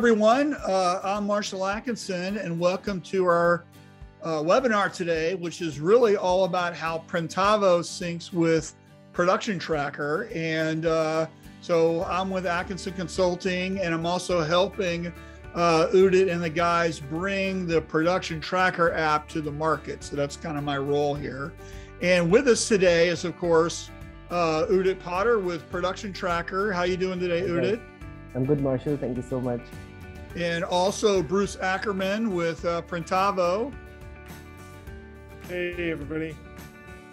everyone. I'm Marshall Atkinson, and welcome to our webinar today, which is really all about how Printavo syncs with Production Tracker. And so I'm with Atkinson Consulting, and I'm also helping Udit and the guys bring the Production Tracker app to the market. So that's kind of my role here. And with us today is, of course, Udit Poddar with Production Tracker. How you doing today, Udit? I'm good, Marshall. Thank you so much. And also Bruce Ackerman with Printavo. Hey, everybody.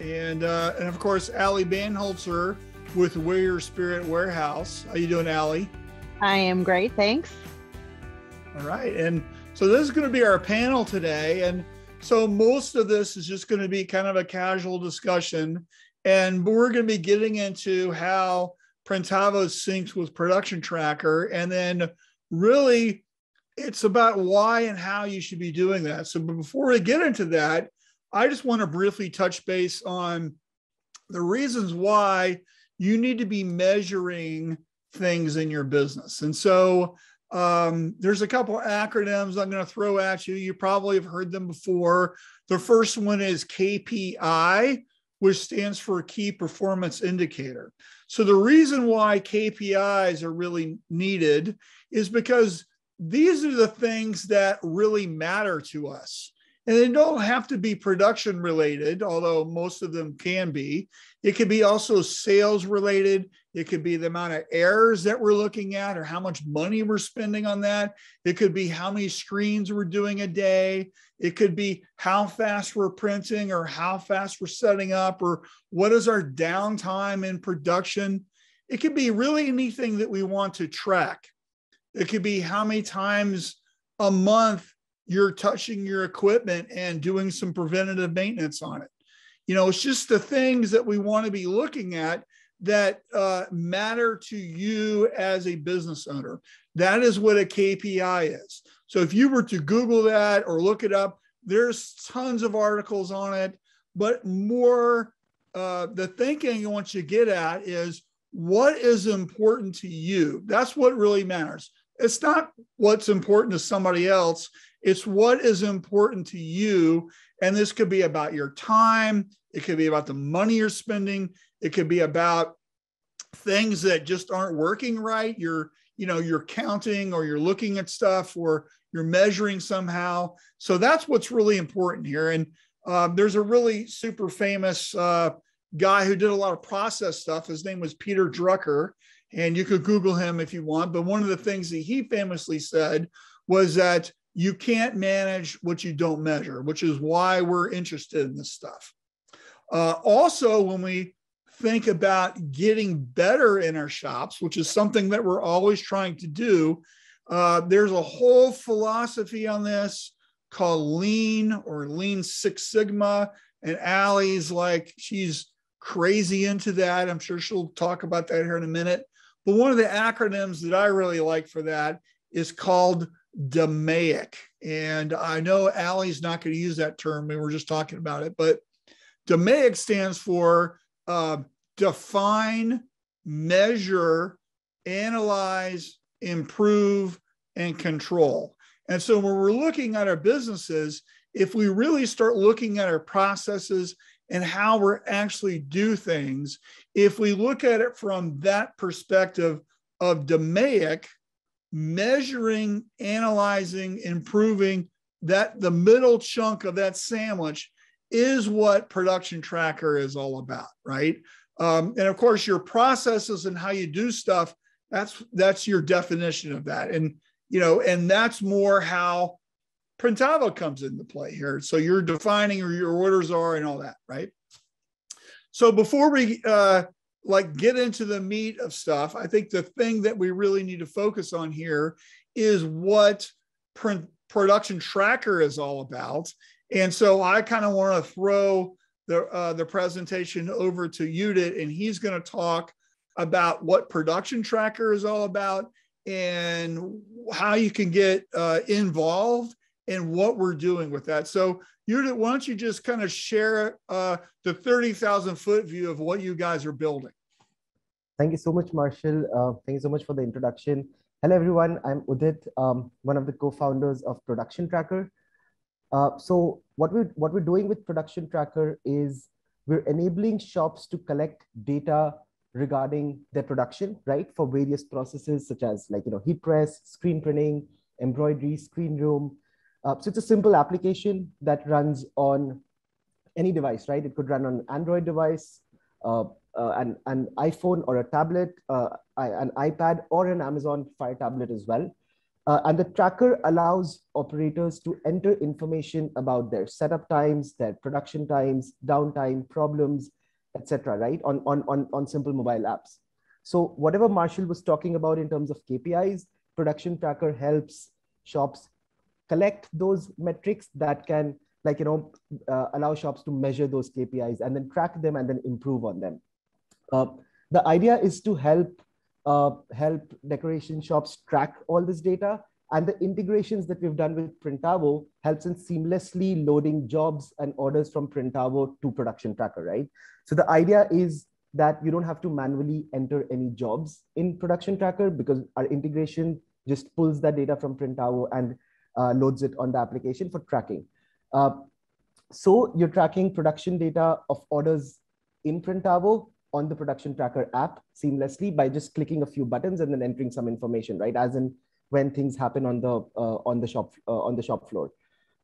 And of course, Ali Banholzer with Warrior Spirit Warehouse. How you doing, Ali? I am great, thanks. All right. And so this is going to be our panel today. And so most of this is just going to be kind of a casual discussion. And we're going to be getting into how Printavo syncs with Production Tracker. And then really, it's about why and how you should be doing that. So before we get into that, I just want to briefly touch base on the reasons why you need to be measuring things in your business. And so there's a couple of acronyms I'm going to throw at you. You probably have heard them before. The first one is KPI, which stands for Key Performance Indicator. So the reason why KPIs are really needed is because these are the things that really matter to us. And they don't have to be production related, although most of them can be. It could be also sales related. It could be the amount of errors that we're looking at or how much money we're spending on that. It could be how many screens we're doing a day. It could be how fast we're printing or how fast we're setting up or what is our downtime in production. It could be really anything that we want to track. It could be how many times a month you're touching your equipment and doing some preventative maintenance on it. You know, it's just the things that we want to be looking at that matter to you as a business owner. That is what a KPI is. So if you were to Google that or look it up, there's tons of articles on it, but more the thinking I want you to get at is what is important to you. That's what really matters. It's not what's important to somebody else. It's what is important to you. And this could be about your time. It could be about the money you're spending. It could be about things that just aren't working right. You're counting or you're looking at stuff or you're measuring somehow. So that's what's really important here. And there's a really super famous guy who did a lot of process stuff. His name was Peter Drucker. And you could Google him if you want. But one of the things that he famously said was that you can't manage what you don't measure, which is why we're interested in this stuff. Also, when we think about getting better in our shops, which is something that we're always trying to do, there's a whole philosophy on this called Lean or Lean Six Sigma. And Allie's like, she's crazy into that. I'm sure she'll talk about that here in a minute. But one of the acronyms that I really like for that is called DMAIC. And I know Allie's not going to use that term. We were just talking about it. But DMAIC stands for define, measure, analyze, improve, and control. And so when we're looking at our businesses, if we really start looking at our processes and how we're actually do things, if we look at it from that perspective of DMAIC, measuring, analyzing, improving, that the middle chunk of that sandwich is what Production Tracker is all about, right? And of course, your processes and how you do stuff, that's your definition of that. And, and that's more how Printavo comes into play here. So you're defining where your orders are and all that, right? So before we get into the meat of stuff, I think the thing that we really need to focus on here is what Production Tracker is all about. And so I kind of want to throw the presentation over to Udit, and he's going to talk about what Production Tracker is all about and how you can get involved and what we're doing with that. So Udit, why don't you just kind of share the 30,000 foot view of what you guys are building? Thank you so much, Marshall. Thank you so much for the introduction. Hello, everyone. I'm Udit, one of the co-founders of Production Tracker. So what we're doing with Production Tracker is we're enabling shops to collect data regarding their production, right, for various processes such as heat press, screen printing, embroidery, screen room. So it's a simple application that runs on any device, right? It could run on an Android device, an iPhone or a tablet, an iPad or an Amazon Fire tablet as well. And the tracker allows operators to enter information about their setup times, their production times, downtime, problems, etc. Right, on simple mobile apps. So whatever Marshall was talking about in terms of KPIs, Production Tracker helps shops collect those metrics that can allow shops to measure those KPIs and then track them and then improve on them. Uh, the idea is to help decoration shops track all this data, and the integrations that we've done with Printavo helps in seamlessly loading jobs and orders from Printavo to Production Tracker, right? So the idea is that you don't have to manually enter any jobs in Production Tracker because our integration just pulls that data from Printavo and loads it on the application for tracking. So you're tracking production data of orders in Printavo on the Production Tracker app seamlessly by just clicking a few buttons and then entering some information, right? As in when things happen on the shop floor.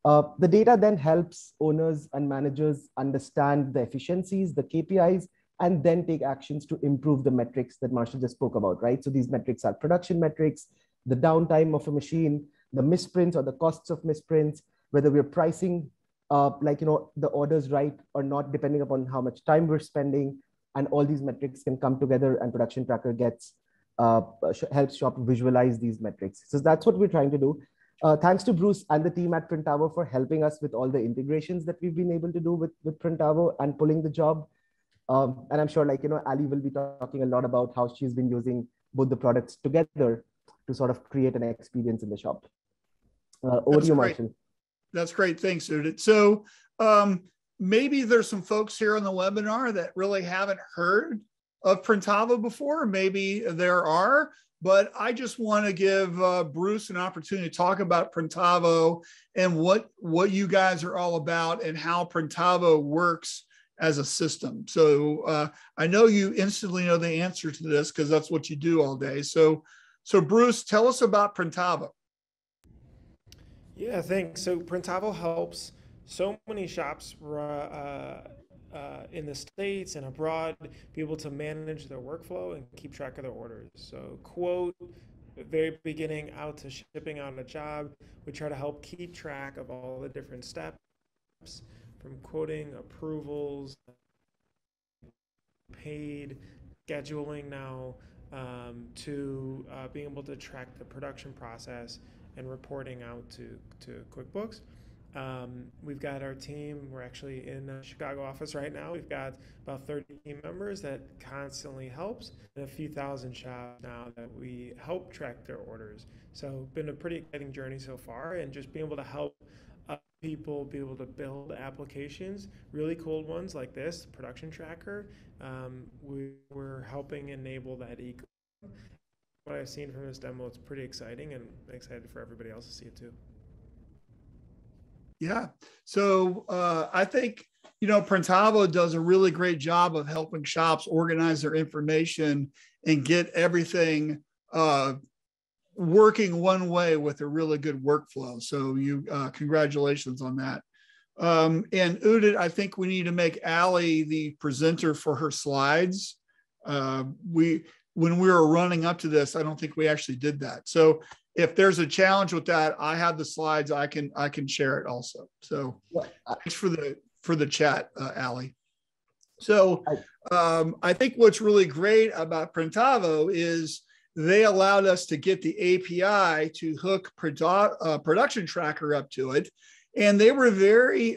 The data then helps owners and managers understand the efficiencies, the KPIs, and then take actions to improve the metrics that Marshall just spoke about, right? So these metrics are production metrics, the downtime of a machine, the misprints or the costs of misprints, whether we're pricing the orders right or not, depending upon how much time we're spending, and all these metrics can come together and Production Tracker helps shop visualize these metrics. So that's what we're trying to do. Thanks to Bruce and the team at Printavo for helping us with all the integrations that we've been able to do with Printavo and pulling the job. And I'm sure Ali will be talking a lot about how she's been using both the products together to sort of create an experience in the shop. Over to you, Marshall. That's great. Thanks, Udit. So maybe there's some folks here on the webinar that really haven't heard of Printavo before. Maybe there are, but I just want to give Bruce an opportunity to talk about Printavo and what you guys are all about and how Printavo works as a system. So I know you instantly know the answer to this because that's what you do all day. So Bruce, tell us about Printavo. Yeah, thanks. So Printavo helps so many shops in the States and abroad be able to manage their workflow and keep track of their orders. So quote, very beginning out to shipping out a job, we try to help keep track of all the different steps from quoting, approvals, paid, scheduling now, to being able to track the production process and reporting out to QuickBooks. We've got our team, we're actually in the Chicago office right now. We've got about 30 team members that constantly helps, and a few thousand shops now that we help track their orders. So been a pretty exciting journey so far, and just being able to help people be able to build applications, really cool ones like this, Production Tracker. We're helping enable that ecosystem. What I've seen from this demo, it's pretty exciting, and I'm excited for everybody else to see it too. Yeah. So I think, Printavo does a really great job of helping shops organize their information and get everything working one way with a really good workflow. So congratulations on that. And Udit, I think we need to make Ali the presenter for her slides. When we were running up to this, I don't think we actually did that. So if there's a challenge with that, I have the slides. I can share it also. So thanks for the chat, Ali. So I think what's really great about Printavo is they allowed us to get the API to hook Production Tracker up to it, and they were very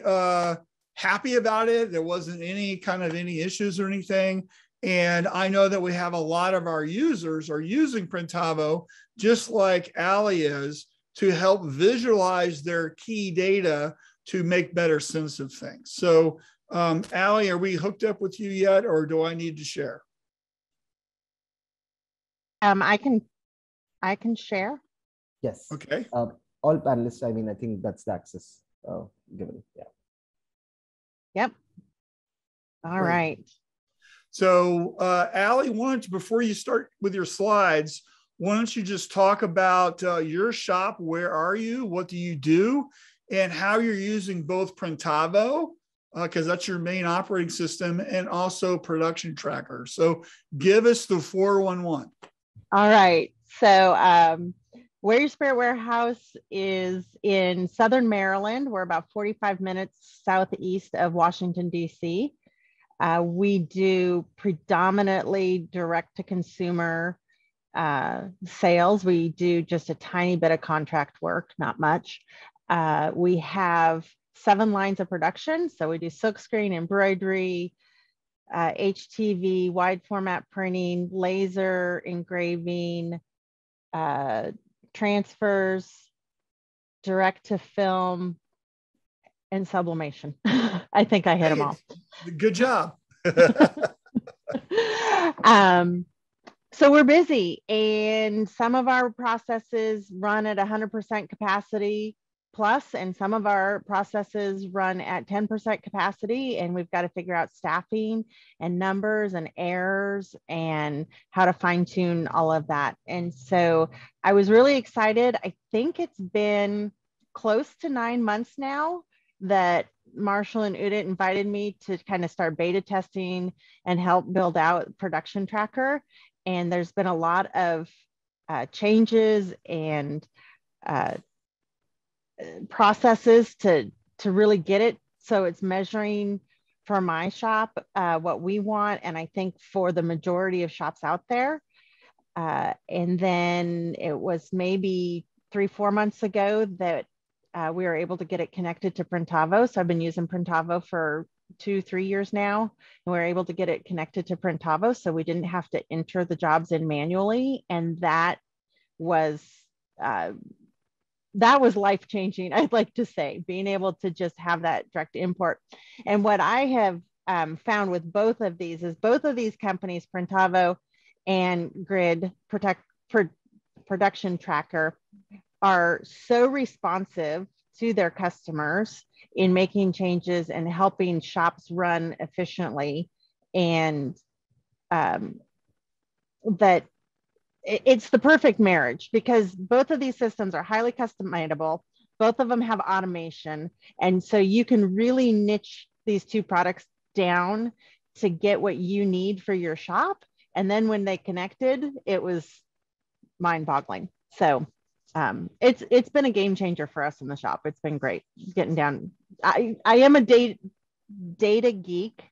happy about it. There wasn't any issues or anything. And I know that we have a lot of our users are using Printavo, just like Ali is, to help visualize their key data to make better sense of things. So Ali, are we hooked up with you yet, or do I need to share? I can I can share. Yes. Okay. All panelists, I mean, I think that's the access given. Yeah. Yep. All Great. right. So, Allie, before you start with your slides, why don't you just talk about your shop? Where are you? What do you do? And how you're using both Printavo, because that's your main operating system, and also Production Tracker. So give us the 411. All right. So Where Your Spirit Warehouse is in Southern Maryland. We're about 45 minutes southeast of Washington, D.C. We do predominantly direct-to-consumer sales. We do just a tiny bit of contract work, not much. We have 7 lines of production. So we do silkscreen, embroidery, HTV, wide format printing, laser engraving, transfers, direct to film, and sublimation. I think I hit them all. Good job. So we're busy, and some of our processes run at 100% capacity plus, and some of our processes run at 10% capacity, and we've got to figure out staffing and numbers and errors and how to fine tune all of that. And so I was really excited. I think it's been close to 9 months now that Marshall and Udit invited me to kind of start beta testing and help build out Production Tracker. And there's been a lot of changes and processes to really get it so it's measuring for my shop what we want, and I think for the majority of shops out there. And then it was maybe 3-4 months ago that we were able to get it connected to Printavo. So I've been using Printavo for 2-3 years now, and we were able to get it connected to Printavo, so we didn't have to enter the jobs in manually, and that was life-changing, I'd like to say, being able to just have that direct import. And what I have found with both of these is both of these companies, Printavo and Grid Production Tracker, are so responsive to their customers in making changes and helping shops run efficiently, and that it's the perfect marriage, because both of these systems are highly customizable. Both of them have automation. And so you can really niche these two products down to get what you need for your shop. And then when they connected, it was mind-boggling. So it's been a game changer for us in the shop. It's been great getting down. I am a data geek.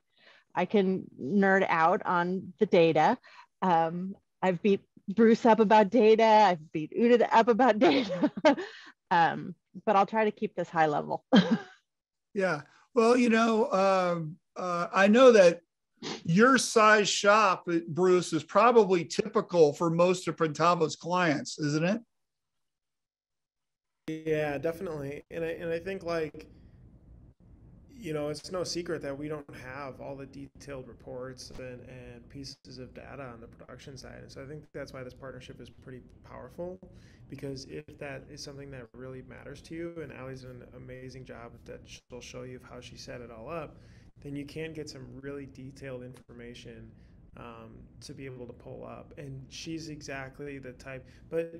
I can nerd out on the data. I've beat Bruce up about data. I've beat Udit up about data. But I'll try to keep this high level. Yeah. Well, I know that your size shop, Bruce, is probably typical for most of Printavo's clients, isn't it? Yeah, definitely. And I think, like, it's no secret that we don't have all the detailed reports and pieces of data on the production side. And so I think that's why this partnership is pretty powerful, because if that is something that really matters to you, and Allie's done an amazing job that she'll show you of how she set it all up, then you can get some really detailed information to be able to pull up. And she's exactly the type, but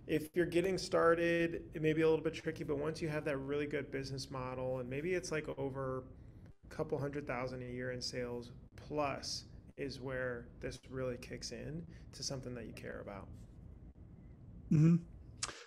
if you're getting started, it may be a little bit tricky, but once you have that really good business model, and maybe it's like over a couple $100,000 a year in sales plus, is where this really kicks in to something that you care about. Mm-hmm.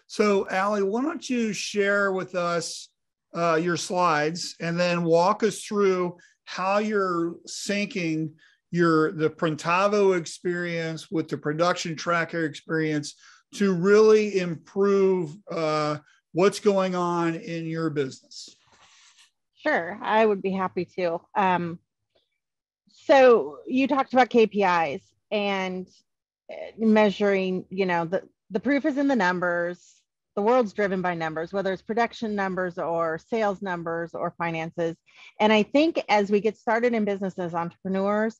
So, Allie, why don't you share with us your slides and then walk us through how you're syncing the Printavo experience with the Production Tracker experience to really improve what's going on in your business. Sure, I would be happy to. So you talked about KPIs and measuring, the proof is in the numbers. The world's driven by numbers, whether it's production numbers or sales numbers or finances. And I think as we get started in business as entrepreneurs,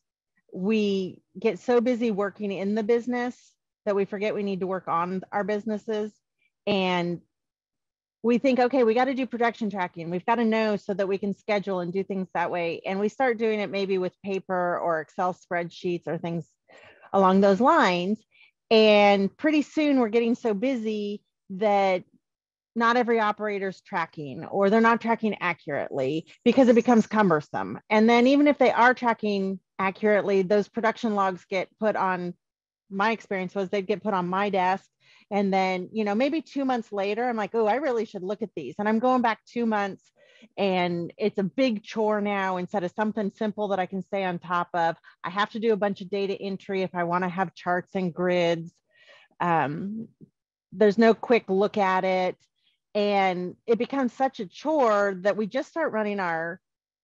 we get so busy working in the business that we forget we need to work on our businesses. And we think, okay, we got to do production tracking. We've got to know so that we can schedule and do things that way. And we start doing it maybe with paper or Excel spreadsheets or things along those lines. And pretty soon we're getting so busy that not every operator's tracking, or they're not tracking accurately because it becomes cumbersome. And then even if they are tracking accurately, those production logs get put on, my experience was they'd get put on my desk. And then, maybe 2 months later, I'm like, oh, I really should look at these. And I'm going back 2 months and it's a big chore now. Instead of something simple that I can stay on top of, I have to do a bunch of data entry if I want to have charts and grids. There's no quick look at it. And it becomes such a chore that we just start running our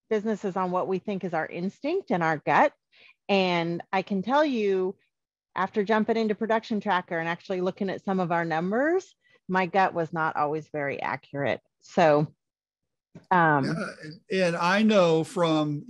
businesses on what we think is our instinct and our gut. And I can tell you, after jumping into Production Tracker and actually looking at some of our numbers, my gut was not always very accurate. So, and I know from,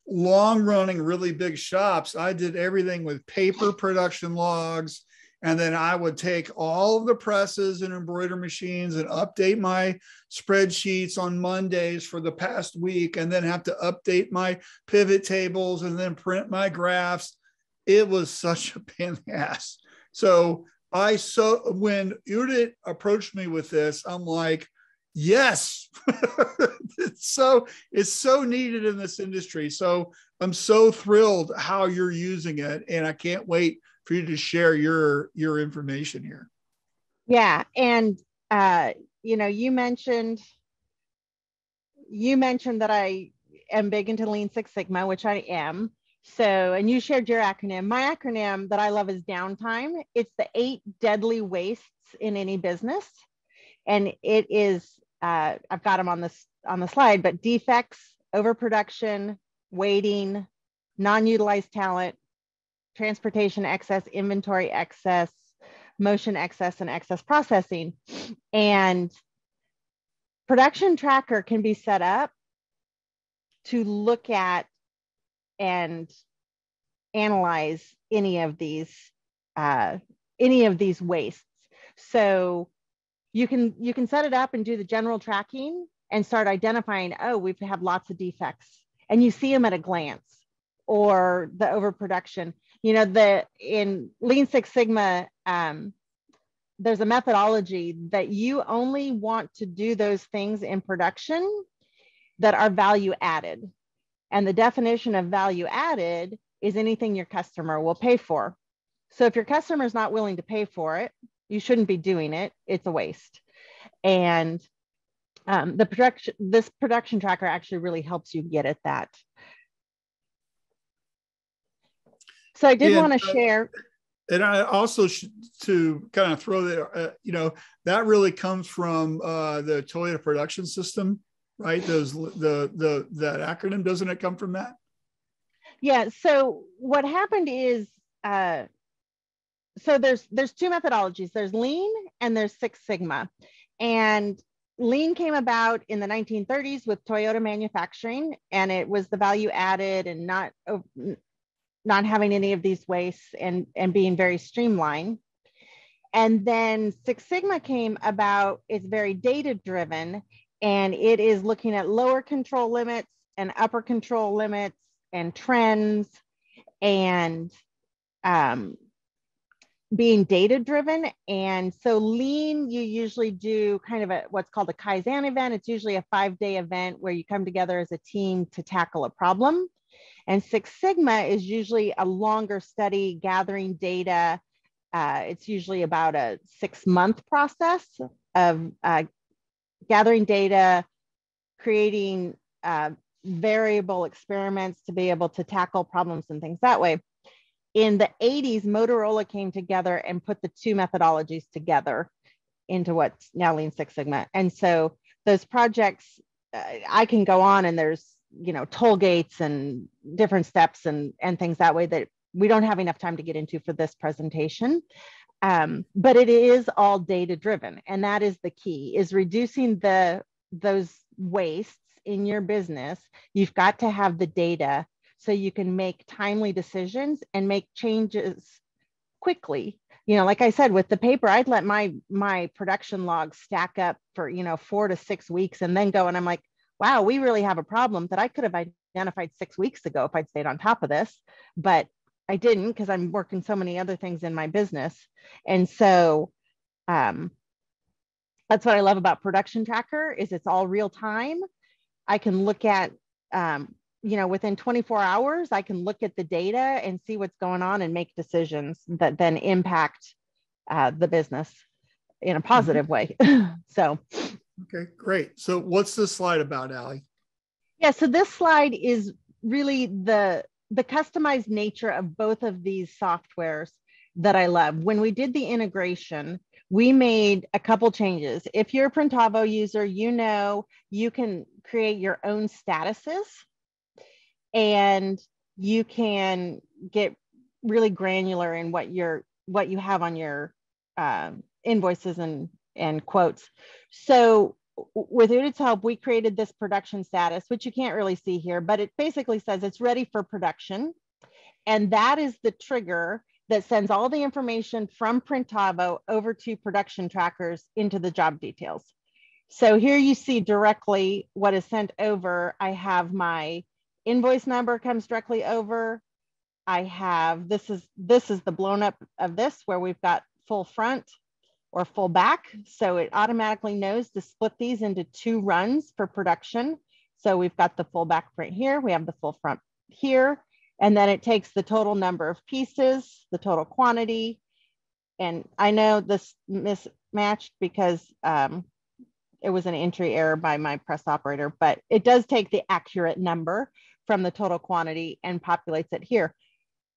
long running really big shops, I did everything with paper production logs. And then I would take all of the presses and embroidery machines and update my spreadsheets on Mondays for the past week, and then have to update my pivot tables and then print my graphs. It was such a pain in the ass. So when Udit approached me with this, I'm like, yes, it's so needed in this industry. So I'm so thrilled how you're using it, and I can't wait for you to share your information here. Yeah, and you mentioned that I am big into Lean Six Sigma, which I am. So, and you shared your acronym. My acronym that I love is downtime. It's the 8 deadly wastes in any business. And it is, I've got them on the slide, but defects, overproduction, waiting, non-utilized talent, transportation excess, inventory excess, motion excess, and excess processing. And Production Tracker can be set up to look at and analyze any of these wastes. So you can set it up and do the general tracking and start identifying, oh, we have lots of defects, and you see them at a glance, or the overproduction. In Lean Six Sigma, there's a methodology that you only want to do those things in production that are value added. And the definition of value added is anything your customer will pay for. So if your customer is not willing to pay for it, you shouldn't be doing it. It's a waste. And this production tracker actually really helps you get at that. So I did want to share. And I also to kind of throw that, that really comes from the Toyota production system, right? That acronym, doesn't it come from that? Yeah. So what happened is, so there's 2 methodologies. There's Lean and there's Six Sigma. And Lean came about in the 1930s with Toyota manufacturing, and it was the value added and not having any of these wastes and being very streamlined. And then Six Sigma came about. It's very data driven, and it is looking at lower control limits and upper control limits and trends, and being data driven. And so Lean, you usually do kind of what's called a Kaizen event. It's usually a 5-day event where you come together as a team to tackle a problem. And Six Sigma is usually a longer study, gathering data. It's usually about a 6-month process of gathering data, creating variable experiments to be able to tackle problems and things that way. In the 80s, Motorola came together and put the 2 methodologies together into what's now Lean Six Sigma. And so those projects, I can go on, and there's toll gates and different steps and things that way that we don't have enough time to get into for this presentation. But it is all data driven, and that is the key, is reducing those wastes in your business. You've got to have the data so you can make timely decisions and make changes quickly. like I said, with the paper, I'd let my production logs stack up for, 4 to 6 weeks and then go. And I'm like, wow, we really have a problem that I could have identified 6 weeks ago if I'd stayed on top of this, but I didn't, because I'm working so many other things in my business. And so that's what I love about Production Tracker, is it's all real time. I can look at, within 24 hours, I can look at the data and see what's going on and make decisions that then impact the business in a positive way. So. Okay, great. So what's this slide about, Allie? Yeah, so this slide is really the customized nature of both of these softwares that I love. When we did the integration, we made a couple changes. If you're a Printavo user, you can create your own statuses, and you can get really granular in what you have on your invoices and quotes. So with Udit's help, we created this production status, which you can't really see here, but it basically says it's ready for production. And that is the trigger that sends all the information from Printavo over to production trackers into the job details. So here you see directly what is sent over. I have my invoice number comes directly over. I have, this is the blown up of this, where we've got full front or full back. So it automatically knows to split these into 2 runs for production. So we've got the full back print here, we have the full front here, and then it takes the total number of pieces, the total quantity. And I know this mismatched because it was an entry error by my press operator, but it does take the accurate number from the total quantity and populates it here.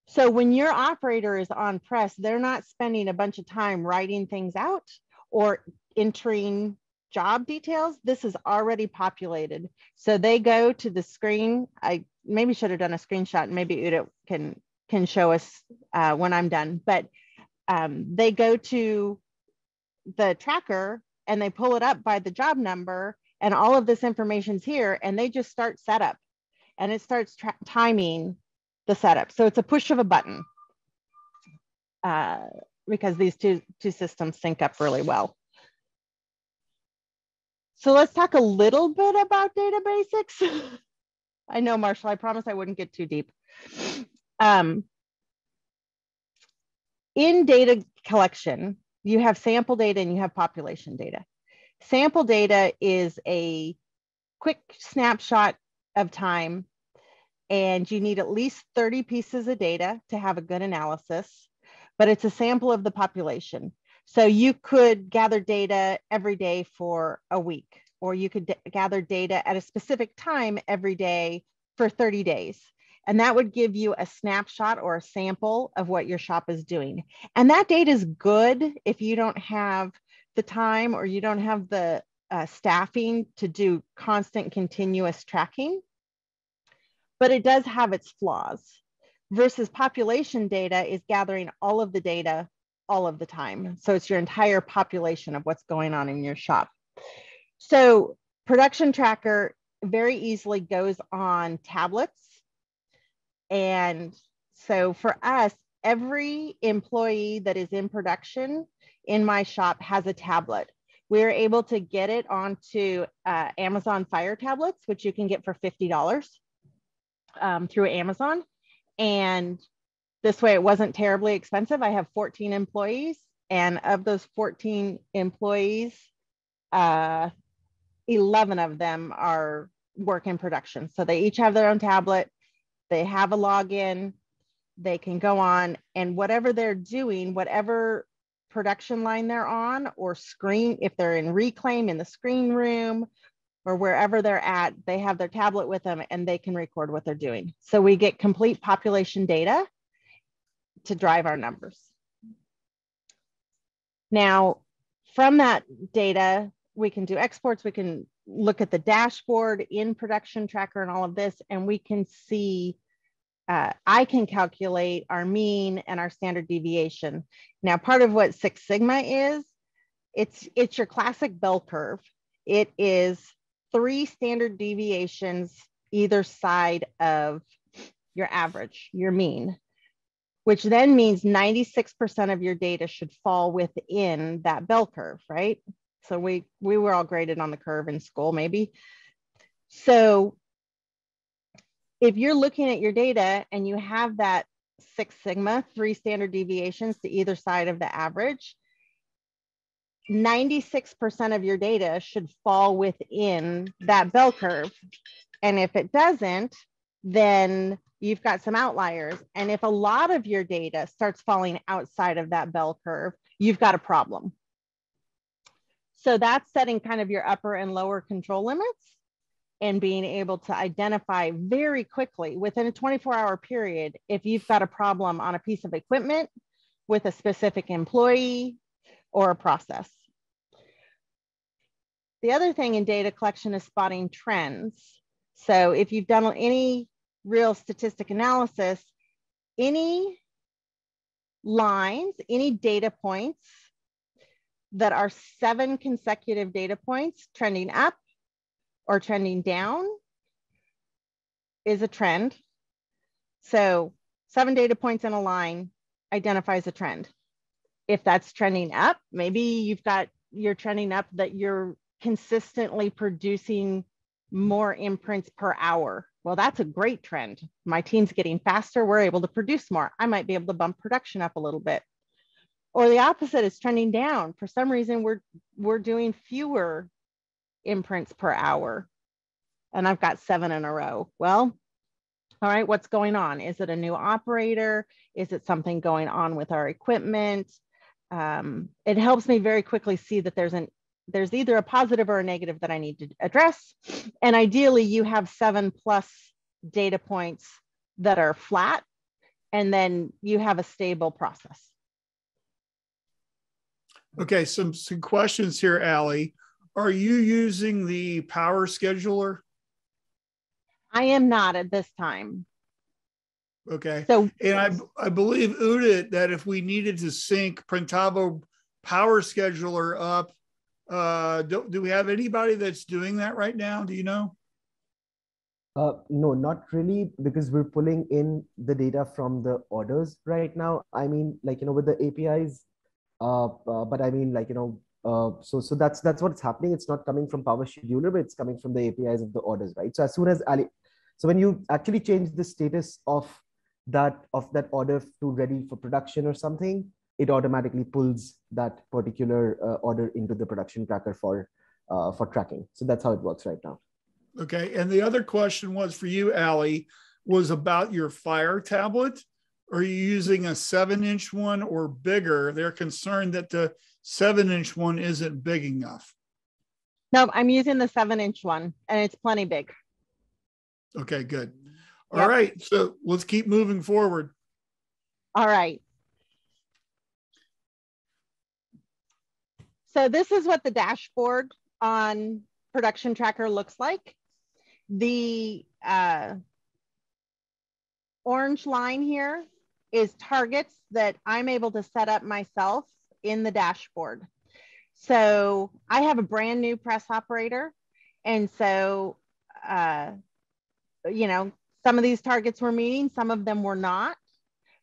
So when your operator is on press, they're not spending a bunch of time writing things out or entering job details. This is already populated. So they go to the screen. I maybe should have done a screenshot, and maybe Udit can show us when I'm done. But they go to the tracker and they pull it up by the job number, and all of this information's here, and they just start setup, and it starts timing the setup. So it's a push of a button because these two systems sync up really well. So let's talk a little bit about data basics. I know, Marshall, I promised I wouldn't get too deep. In data collection, you have sample data and you have population data. Sample data is a quick snapshot of time, and you need at least 30 pieces of data to have a good analysis, but it's a sample of the population. So you could gather data every day for a week, or you could gather data at a specific time every day for 30 days. And that would give you a snapshot or a sample of what your shop is doing. And that data is good if you don't have the time or you don't have the staffing to do constant continuous tracking. But it does have its flaws, versus population data is gathering all of the data all of the time. So it's your entire population of what's going on in your shop. So Production Tracker very easily goes on tablets. And so for us, every employee that is in production in my shop has a tablet. We're able to get it onto Amazon Fire tablets, which you can get for $50 through Amazon. And this way it wasn't terribly expensive. I have 14 employees, and of those 14 employees, 11 of them are work in production. So they each have their own tablet. They have a login. They can go on, and whatever they're doing, whatever production line they're on, or screen, if they're in reclaim in the screen room or wherever they're at, they have their tablet with them and they can record what they're doing. So we get complete population data to drive our numbers. Now, from that data, we can do exports. We can look at the dashboard in Production Tracker and all of this, and we can see, I can calculate our mean and our standard deviation. Now, part of what Six Sigma is, it's your classic bell curve. It is 3 standard deviations either side of your average, your mean. which then means 96% of your data should fall within that bell curve, right? So we were all graded on the curve in school, maybe. So if you're looking at your data and you have that 6 sigma, 3 standard deviations to either side of the average, 96% of your data should fall within that bell curve. And if it doesn't, then you've got some outliers. And if a lot of your data starts falling outside of that bell curve, you've got a problem. So that's setting kind of your upper and lower control limits and being able to identify very quickly within a 24-hour period if you've got a problem on a piece of equipment with a specific employee or a process. The other thing in data collection is spotting trends. So if you've done any real statistic analysis, any lines, any data points that are 7 consecutive data points trending up or trending down is a trend. So 7 data points in a line identifies a trend. If that's trending up, maybe you're trending up that you're consistently producing more imprints per hour. Well, that's a great trend. My team's getting faster. We're able to produce more. I might be able to bump production up a little bit. Or the opposite is trending down. For some reason, we're doing fewer imprints per hour. And I've got 7 in a row. Well, all right, what's going on? Is it a new operator? Is it something going on with our equipment? It helps me very quickly see that there's either a positive or a negative that I need to address. And ideally, you have 7+ data points that are flat, and then you have a stable process. Okay, some questions here, Allie. Are you using the power scheduler? I am not at this time. Okay. So, and I believe, Udit, that if we needed to sync Printavo power scheduler up, do we have anybody that's doing that right now? Do you know? No, not really, because we're pulling in the data from the orders right now. I mean, like, with the APIs, but I mean, like, so that's what's happening. It's not coming from Power Scheduler, but it's coming from the APIs of the orders, right? So as soon as so when you actually change the status of that order to ready for production or something, it automatically pulls that particular order into the production tracker for tracking. So that's how it works right now. Okay. And the other question was for you, Allie, was about your Fire tablet. Are you using a 7-inch one or bigger? They're concerned that the 7-inch one isn't big enough. No, I'm using the 7-inch one, and it's plenty big. Okay, good. Yep. All right. So let's keep moving forward. All right. So this is what the dashboard on Production Tracker looks like. The orange line here is targets that I'm able to set up myself in the dashboard. So I have a brand new press operator. And so, some of these targets were meeting, some of them were not.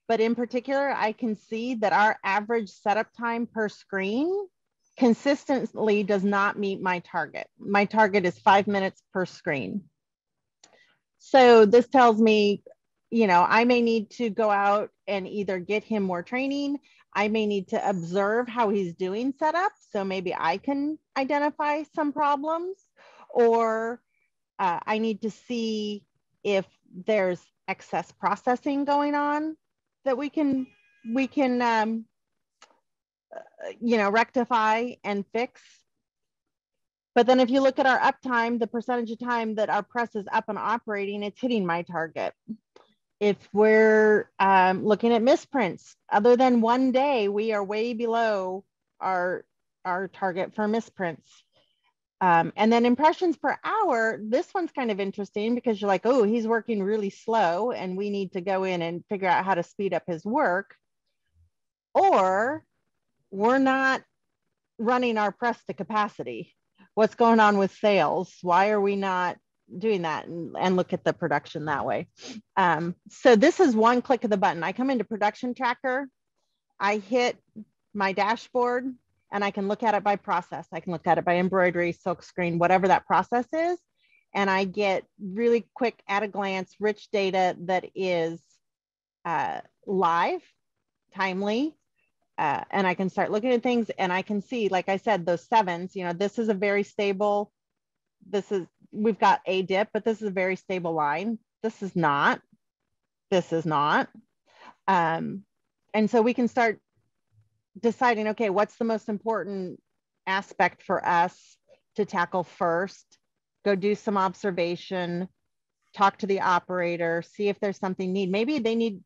But in particular, I can see that our average setup time per screen consistently does not meet my target. My target is 5 minutes per screen. So this tells me, I may need to go out and either get him more training. I may need to observe how he's doing setup. So maybe I can identify some problems, or I need to see if there's excess processing going on that we can rectify and fix. But then if you look at our uptime, the percentage of time that our press is up and operating, it's hitting my target. If we're looking at misprints, other than one day, we are way below our target for misprints. And then impressions per hour, this one's kind of interesting because you're like, oh, he's working really slow and we need to go in and figure out how to speed up his work. Or we're not running our press to capacity. What's going on with sales? Why are we not doing that and look at the production that way. So this is one click of the button. I come into production tracker, I hit my dashboard, and I can look at it by process. I can look at it by embroidery, silk screen, whatever that process is. And I get really quick, at a glance, rich data that is live, timely, and I can start looking at things, and I can see, like I said, those sevens, this is a very stable, we've got a dip, but this is a very stable line. This is not. And so we can start deciding, okay, what's the most important aspect for us to tackle first? Go do some observation, talk to the operator, see if there's something maybe they need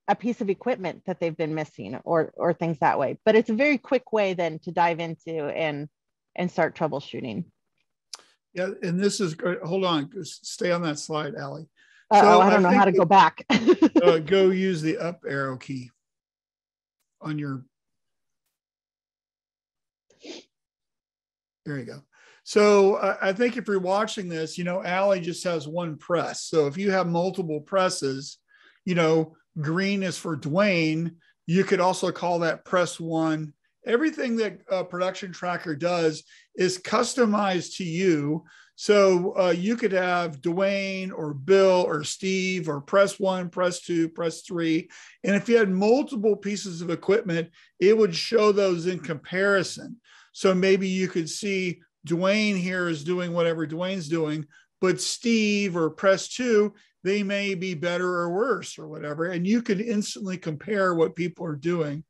a piece of equipment that they've been missing or things that way. But it's a very quick way then to dive into and start troubleshooting. Yeah, and this is great. Hold on, stay on that slide, Allie. So I don't know how to go back. Go use the up arrow key on your. There you go. So I think if you're watching this, Allie just has one press. So if you have multiple presses, green is for Dwayne. You could also call that press one. Everything that Production Tracker does is customized to you. So you could have Dwayne or Bill or Steve or press one, press two, press three. And if you had multiple pieces of equipment, it would show those in comparison. So maybe you could see Dwayne here is doing whatever Dwayne's doing, but Steve or press two, they may be better or worse or whatever. And you can instantly compare what people are doing.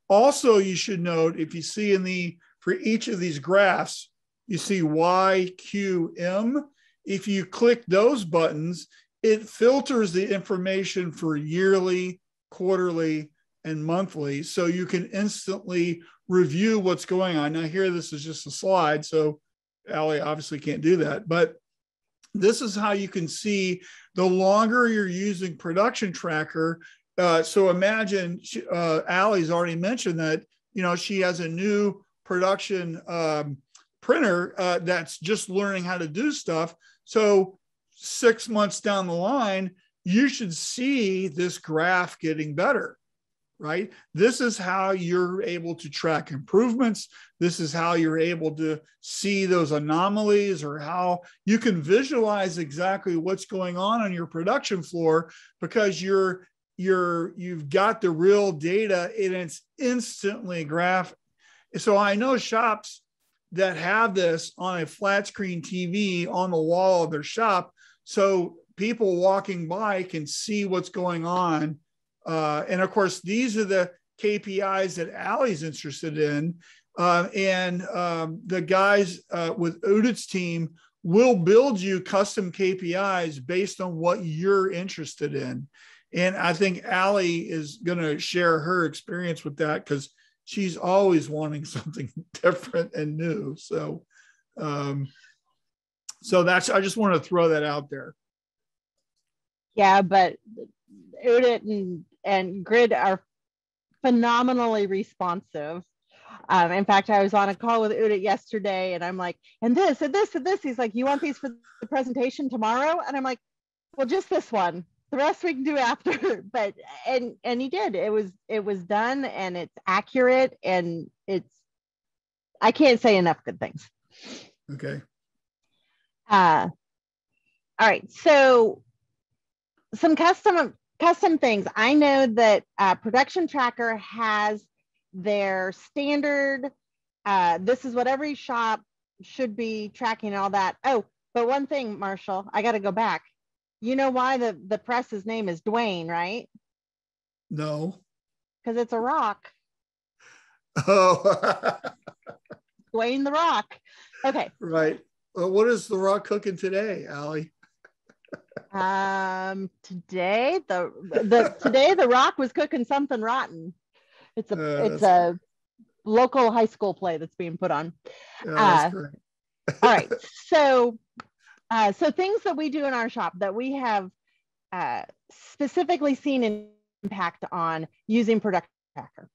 Also, you should note, if you see for each of these graphs, you see Y, Q, M. If you click those buttons, it filters the information for yearly, quarterly, and monthly. So you can instantly review what's going on. Now here, this is just a slide. So Allie obviously can't do that, but this is how you can see the longer you're using Production Tracker. So imagine Allie's already mentioned that, she has a new production printer that's just learning how to do stuff. So 6 months down the line, you should see this graph getting better, right? This is how you're able to track improvements. This is how you're able to see those anomalies, or how you can visualize exactly what's going on your production floor, because you've got the real data and it's instantly graph. So I know shops that have this on a flat screen TV on the wall of their shop, so people walking by can see what's going on. And of course, these are the KPIs that Allie's interested in. And the guys with Udit's team will build you custom KPIs based on what you're interested in. And I think Allie is going to share her experience with that, because she's always wanting something different and new. So, I just want to throw that out there. Yeah, but Udit and Grid are phenomenally responsive. In fact, I was on a call with Udit yesterday, and I'm like, and this, and this, and this. He's like, you want these for the presentation tomorrow? And I'm like, well, just this one. The rest we can do after. But and he did. It was done, and it's accurate, and I can't say enough good things. Okay. All right. So some custom things. I know that Production Tracker has their standard, this is what every shop should be tracking, and all that. Oh, but one thing, Marshall, I got to go back. You know why the press's name is Dwayne, right? No. Because it's a rock. Oh. Dwayne the Rock. Okay. Right. Well, what is the Rock cooking today, Allie? Today the Rock was cooking something rotten. It's a local high school play that's being put on. That's great. All right. So things that we do in our shop that we have specifically seen an impact on using Production Tracker.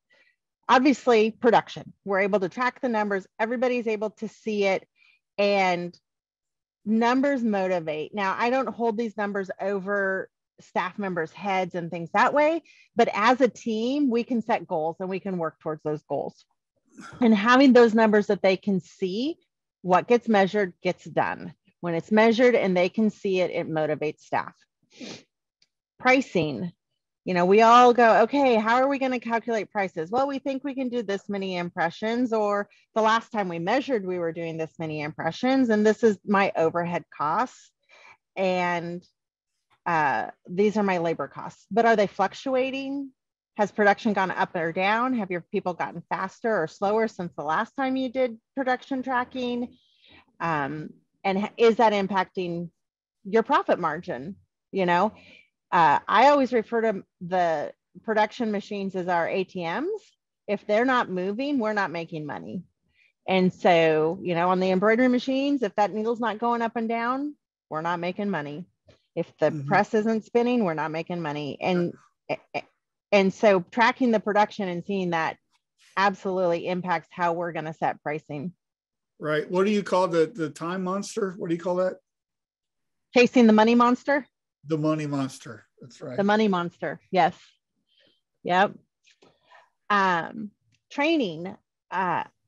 Obviously, production. We're able to track the numbers. Everybody's able to see it. And numbers motivate. Now, I don't hold these numbers over staff members' heads and things that way, but as a team, we can set goals and we can work towards those goals. And having those numbers that they can see, what gets measured gets done. When it's measured and they can see it, it motivates staff. Pricing. We all go, okay, how are we going to calculate prices? Well, we think we can do this many impressions, or the last time we measured, we were doing this many impressions, and this is my overhead costs. And these are my labor costs, but are they fluctuating? Has production gone up or down? Have your people gotten faster or slower since the last time you did production tracking? And is that impacting your profit margin? I always refer to the production machines as our ATMs. If they're not moving, we're not making money. And so, on the embroidery machines, if that needle's not going up and down, we're not making money. If the press isn't spinning, we're not making money. And so tracking the production and seeing that absolutely impacts how we're going to set pricing. Right. What do you call the time monster? What do you call that? Chasing the money monster. The money monster. That's right. The money monster. Yes. Yep. Training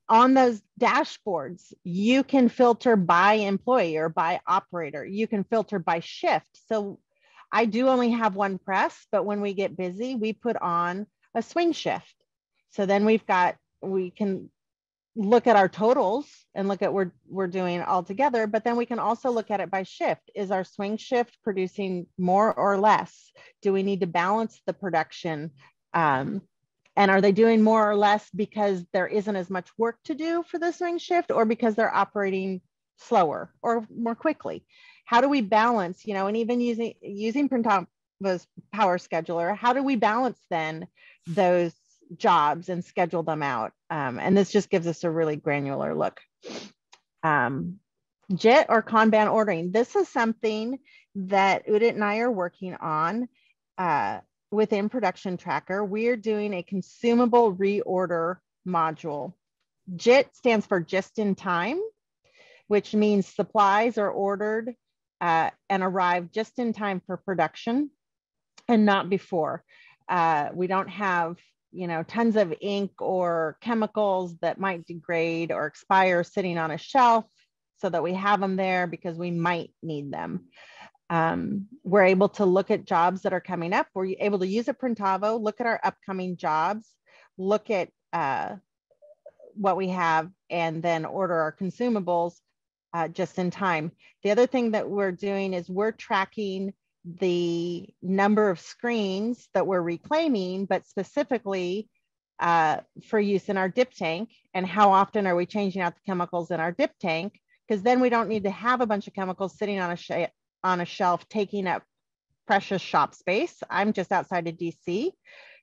on those dashboards, you can filter by employee or by operator. You can filter by shift. So I do only have one press, but when we get busy, we put on a swing shift. So then we can look at our totals and look at what we're doing all together, but then we can also look at it by shift. Is our swing shift producing more or less? Do we need to balance the production? And are they doing more or less because there isn't as much work to do for the swing shift, or because they're operating slower or more quickly? How do we balance, and even using Printavo's Power Scheduler, how do we balance then those jobs and schedule them out? And this just gives us a really granular look. JIT or Kanban ordering. This is something that Udit and I are working on within Production Tracker. We're doing a consumable reorder module. JIT stands for just in time, which means supplies are ordered and arrive just in time for production and not before. We don't have tons of ink or chemicals that might degrade or expire sitting on a shelf, so that we have them there because we might need them. We're able to look at jobs that are coming up. We're able to use a Printavo, look at our upcoming jobs, look at what we have, and then order our consumables just in time. The other thing that we're doing is we're tracking the number of screens that we're reclaiming, but specifically for use in our dip tank, and how often are we changing out the chemicals in our dip tank, because then we don't need to have a bunch of chemicals sitting on a shelf taking up precious shop space. I'm just outside of DC.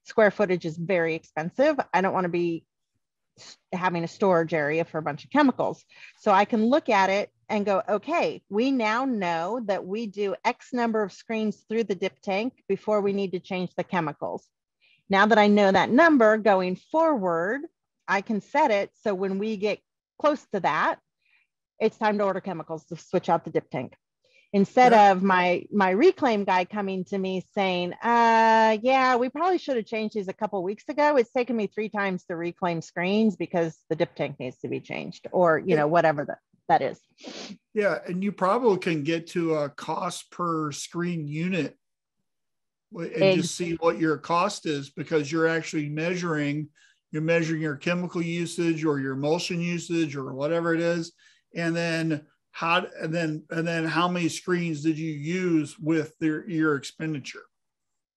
Square footage is very expensive. I don't want to be having a storage area for a bunch of chemicals. So I can look at it and go, okay, we now know that we do X number of screens through the dip tank before we need to change the chemicals. Now that I know that number going forward, I can set it so when we get close to that, it's time to order chemicals to switch out the dip tank. Instead of my reclaim guy coming to me saying, yeah, we probably should have changed these a couple of weeks ago. It's taken me 3 times to reclaim screens because the dip tank needs to be changed, or, whatever that is. Yeah. And you probably can get to a cost per screen unit and just see what your cost is, because you're actually measuring your chemical usage or your emulsion usage or whatever it is. And then how many screens did you use with your expenditure?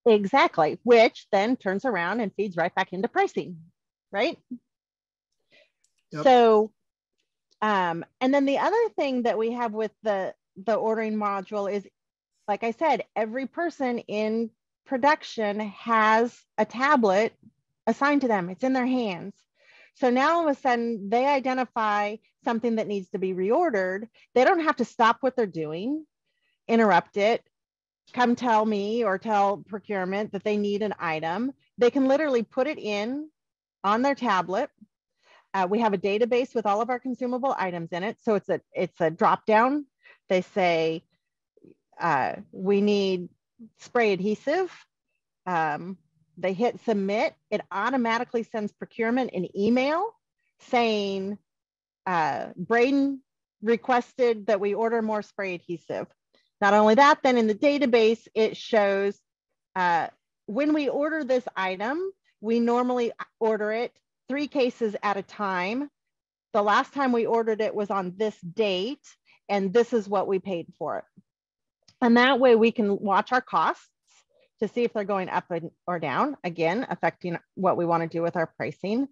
Exactly, which then turns around and feeds right back into pricing, right? Yep. So, and then the other thing that we have with the ordering module is, like I said, every person in production has a tablet assigned to them. It's in their hands. So now all of a sudden they identify something that needs to be reordered. They don't have to stop what they're doing, interrupt it, come tell me or tell procurement that they need an item. They can literally put it in on their tablet. We have a database with all of our consumable items in it. So it's a drop down They say, we need spray adhesive. They hit submit. It automatically sends procurement an email saying, Braden requested that we order more spray adhesive. Not only that, then in the database, it shows when we order this item, we normally order it 3 cases at a time. The last time we ordered it was on this date, and this is what we paid for it. And that way we can watch our costs to see if they're going up or down, again, affecting what we want to do with our pricing.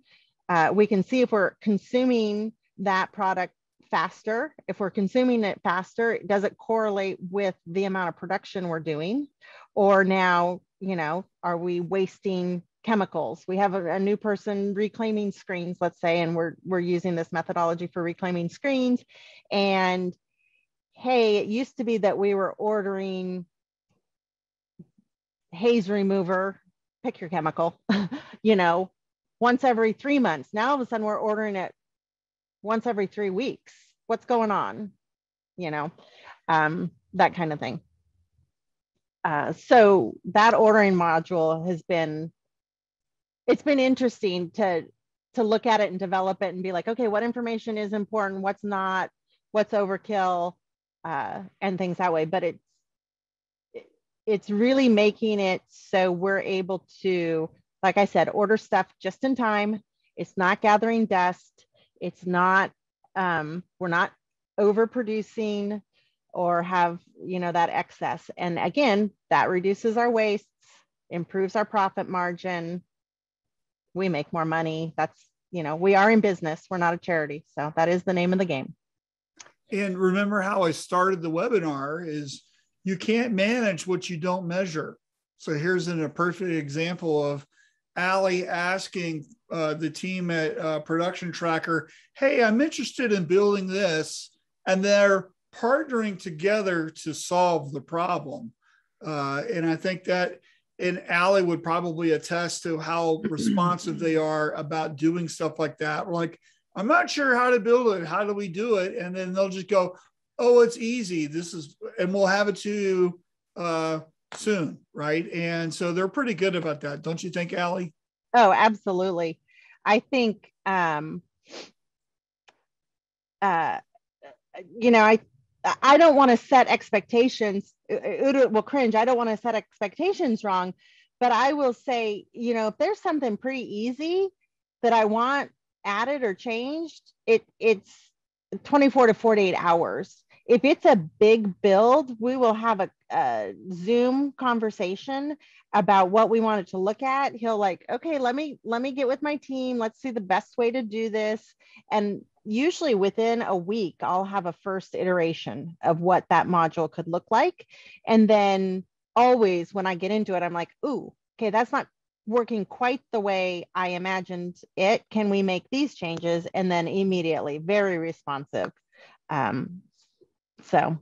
We can see if we're consuming that product faster. If we're consuming it faster, does it correlate with the amount of production we're doing? Or now, you know, are we wasting chemicals? We have a new person reclaiming screens, let's say, and we're using this methodology for reclaiming screens. And hey, it used to be that we were ordering haze remover, pick your chemical, you know, once every 3 months. Now all of a sudden we're ordering it once every 3 weeks. What's going on? You know, that kind of thing. So that ordering module has been, it's been interesting to look at it and develop it and be like, okay, what information is important, what's not, what's overkill, and things that way. But it's really making it so we're able to, like I said, order stuff just in time. It's not gathering dust. It's not, we're not overproducing or have, you know, that excess. And again, that reduces our wastes, improves our profit margin. We make more money. That's, you know, we are in business. We're not a charity. So that is the name of the game. And remember how I started the webinar is you can't manage what you don't measure. So here's a perfect example of Allie asking the team at Production Tracker, hey, I'm interested in building this. And they're partnering together to solve the problem. And I think that, and Allie would probably attest to how responsive they are about doing stuff like that. We're like, I'm not sure how to build it. How do we do it? And then they'll just go, oh, it's easy. This is, and we'll have it to you soon, right? And so they're pretty good about that. Don't you think, Allie? Oh, absolutely. I think, you know, I don't want to set expectations. Udit will cringe. I don't want to set expectations wrong, but I will say, you know, if there's something pretty easy that I want added or changed, it's 24 to 48 hours. If it's a big build, we will have a Zoom conversation about what we wanted to look at. He'll like, okay, let me get with my team. Let's see the best way to do this. And usually within a week, I'll have a first iteration of what that module could look like. And then always when I get into it, I'm like, ooh, okay, that's not working quite the way I imagined it. Can we make these changes? And then immediately, very responsive. So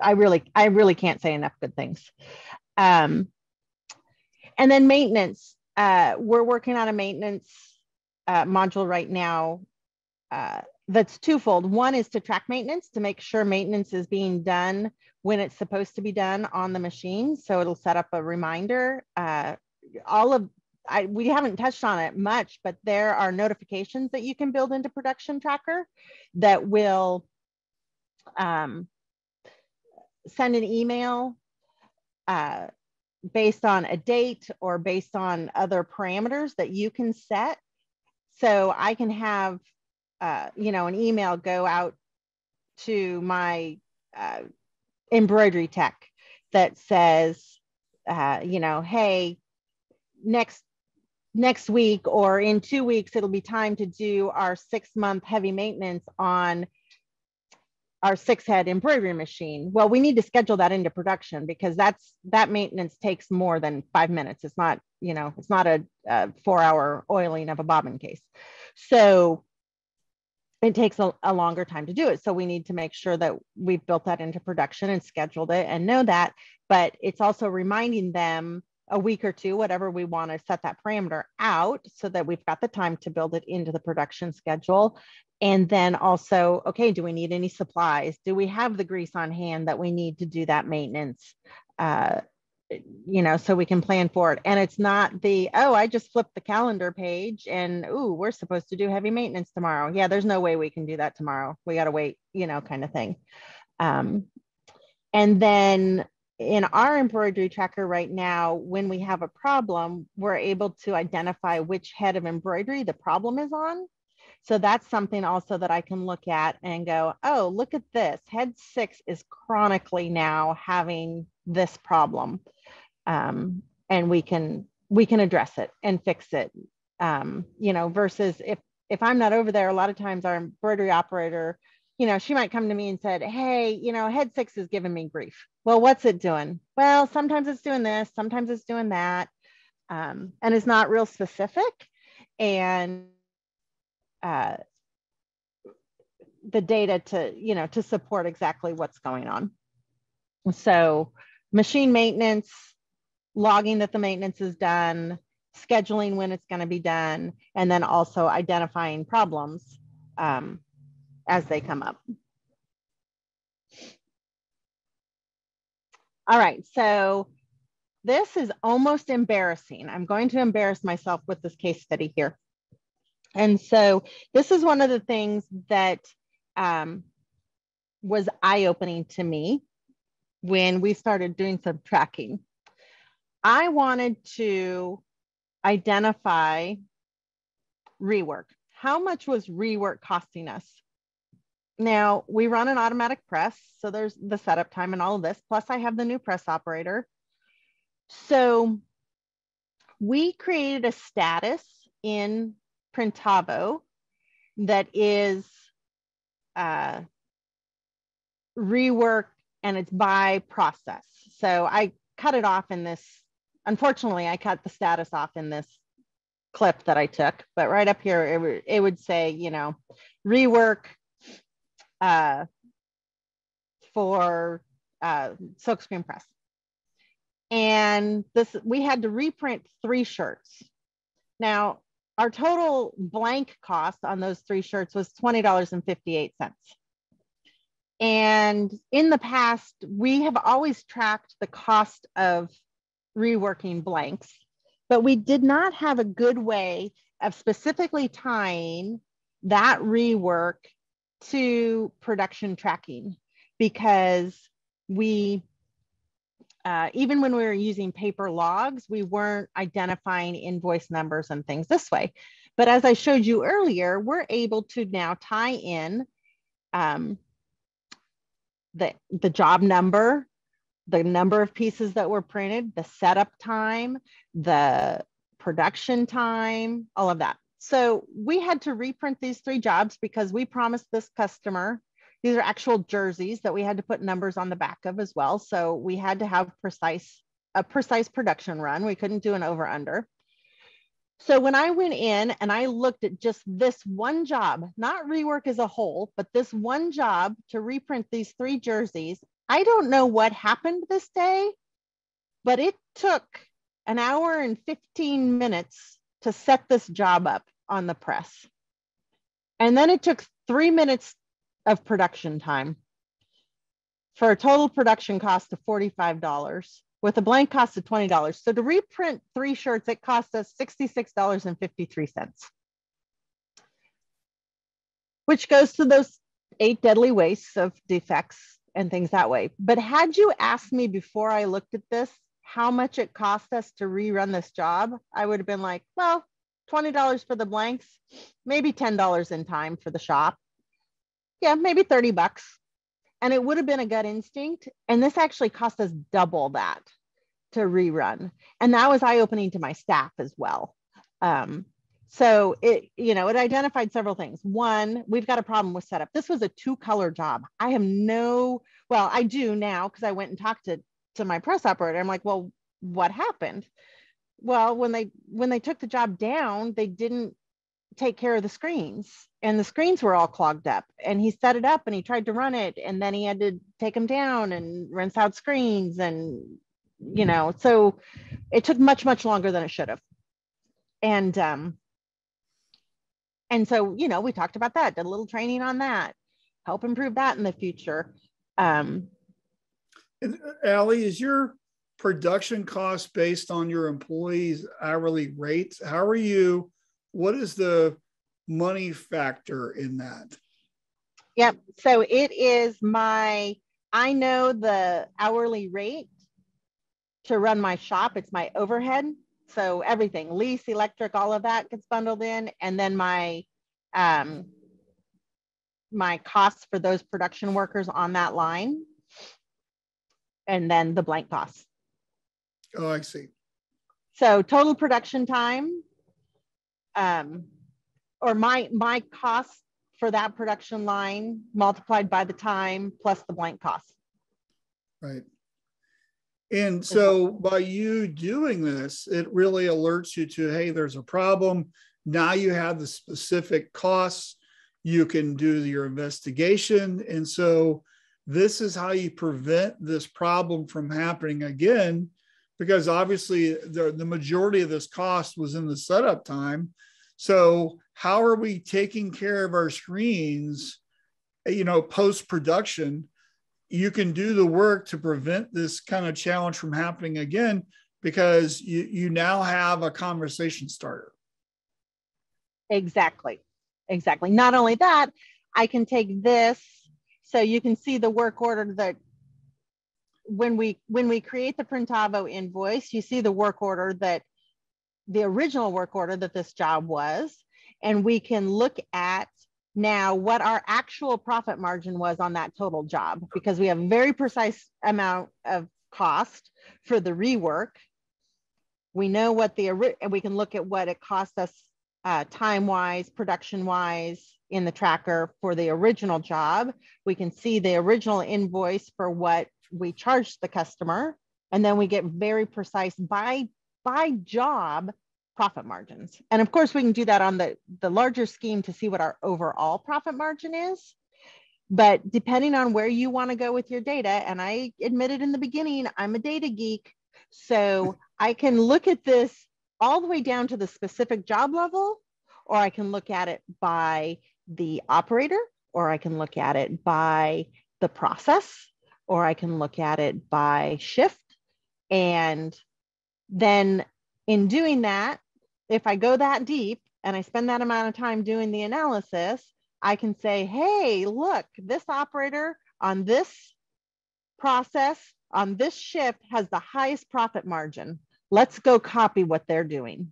I really can't say enough good things. And then maintenance. We're working on a maintenance module right now that's twofold. One is to track maintenance, to make sure maintenance is being done when it's supposed to be done on the machine. So it'll set up a reminder. We haven't touched on it much, but there are notifications that you can build into Production Tracker that will send an email based on a date or based on other parameters that you can set. So I can have, you know, an email go out to my embroidery tech that says, you know, hey, next week or in 2 weeks, it'll be time to do our 6-month heavy maintenance on our 6-head embroidery machine. Well, we need to schedule that into production because that maintenance takes more than 5 minutes. It's not, you know, it's not a 4-hour oiling of a bobbin case. So it takes a longer time to do it. So we need to make sure that we've built that into production and scheduled it and know that. But it's also reminding them, a week or two, whatever we want to set that parameter out, so that we've got the time to build it into the production schedule. And then also, okay, do we need any supplies? Do we have the grease on hand that we need to do that maintenance? So we can plan for it. And it's not the, oh, I just flipped the calendar page and, ooh, we're supposed to do heavy maintenance tomorrow. Yeah, there's no way we can do that tomorrow. We got to wait, kind of thing. And then in our embroidery tracker right now, when we have a problem, we're able to identify which head of embroidery the problem is on. So that's something also that I can look at and go, oh, look at this. Head 6 is chronically now having this problem. And we can address it and fix it. Versus if I'm not over there, a lot of times our embroidery operator, she might come to me and said, hey, head 6 is giving me grief. Well, what's it doing? Well, sometimes it's doing this, sometimes it's doing that. And it's not real specific. And the data to support exactly what's going on. So machine maintenance, logging that the maintenance is done, scheduling when it's going to be done, and then also identifying problems as they come up. All right, so this is almost embarrassing. I'm going to embarrass myself with this case study here. And so this is one of the things that was eye-opening to me when we started doing some tracking. I wanted to identify rework. How much was rework costing us? Now, we run an automatic press, so there's the setup time and all of this, plus I have the new press operator. So we created a status in Printavo that is rework, and it's by process. So I cut it off in this, unfortunately, I cut the status off in this clip that I took, but right up here, it would say, rework for silkscreen press. And we had to reprint 3 shirts. Now, our total blank cost on those 3 shirts was $20.58. And in the past, we have always tracked the cost of reworking blanks, but we did not have a good way of specifically tying that rework to production tracking, because we, even when we were using paper logs, we weren't identifying invoice numbers and things this way. But as I showed you earlier, we're able to now tie in the job number, the number of pieces that were printed, the setup time, the production time, all of that. So we had to reprint these 3 jobs because we promised this customer, these are actual jerseys that we had to put numbers on the back of as well. So we had to have a precise production run. We couldn't do an over under. So when I went in and I looked at just this one job, not rework as a whole, but this one job to reprint these 3 jerseys, I don't know what happened this day, but it took an hour and 15 minutes to set this job up on the press. And then it took 3 minutes of production time for a total production cost of $45 with a blank cost of $20. So to reprint 3 shirts, it cost us $66.53, which goes to those 8 deadly wastes of defects and things that way. But had you asked me before I looked at this, how much it cost us to rerun this job, I would have been like, well, $20 for the blanks, maybe $10 in time for the shop. Yeah, maybe $30. And it would have been a gut instinct. And this actually cost us double that to rerun. And that was eye-opening to my staff as well. So it identified several things. One, we've got a problem with setup. This was a 2-color job. I do now, because I went and talked to my press operator. I'm like, well, what happened? Well, when they took the job down, they didn't take care of the screens, and the screens were all clogged up, and he set it up and he tried to run it, and then he had to take them down and rinse out screens and so it took much, much longer than it should have. And so, we talked about that, did a little training on that, help improve that in the future. And Allie, is your production cost based on your employees' hourly rates? What is the money factor in that? Yep. So it is I know the hourly rate to run my shop. It's my overhead. So everything, lease, electric, all of that gets bundled in. And then my costs for those production workers on that line. And then the blank costs. Oh, I see. So total production time, or my cost for that production line multiplied by the time plus the blank cost. Right. And so by you doing this, it really alerts you to, hey, there's a problem. Now you have the specific costs. You can do your investigation. And so this is how you prevent this problem from happening again, because obviously the majority of this cost was in the setup time. So how are we taking care of our screens, post-production? You can do the work to prevent this kind of challenge from happening again, because you now have a conversation starter. Exactly. Not only that, I can take this, so you can see the work order that when we create the Printavo invoice, you see the work order that the original work order that this job was, and we can look at now what our actual profit margin was on that total job, because we have a very precise amount of cost for the rework. We know what and we can look at what it cost us time-wise, production-wise in the tracker for the original job. We can see the original invoice for what we charged the customer, and then we get very precise by job profit margins. And of course, we can do that on the larger scheme to see what our overall profit margin is. But depending on where you want to go with your data, and I admitted in the beginning, I'm a data geek, so I can look at this all the way down to the specific job level, or I can look at it by the operator, or I can look at it by the process, or I can look at it by shift. And then in doing that, if I go that deep and I spend that amount of time doing the analysis, I can say, hey, look, this operator on this process, on this shift has the highest profit margin. Let's go copy what they're doing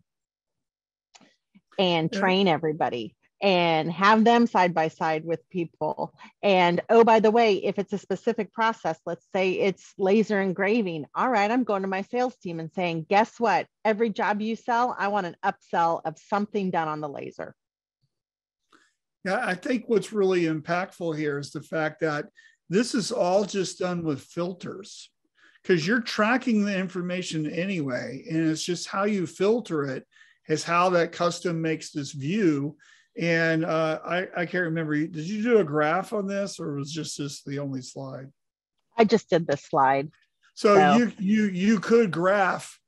and train everybody and have them side by side with people. And oh, by the way, if it's a specific process, let's say it's laser engraving. All right, I'm going to my sales team and saying, guess what? Every job you sell, I want an upsell of something done on the laser. Yeah, I think what's really impactful here is the fact that this is all just done with filters, because you're tracking the information anyway. And it's just how you filter it is how that custom makes this view. And I can't remember, did you do a graph on this, or was just this the only slide? I just did this slide. So you could graph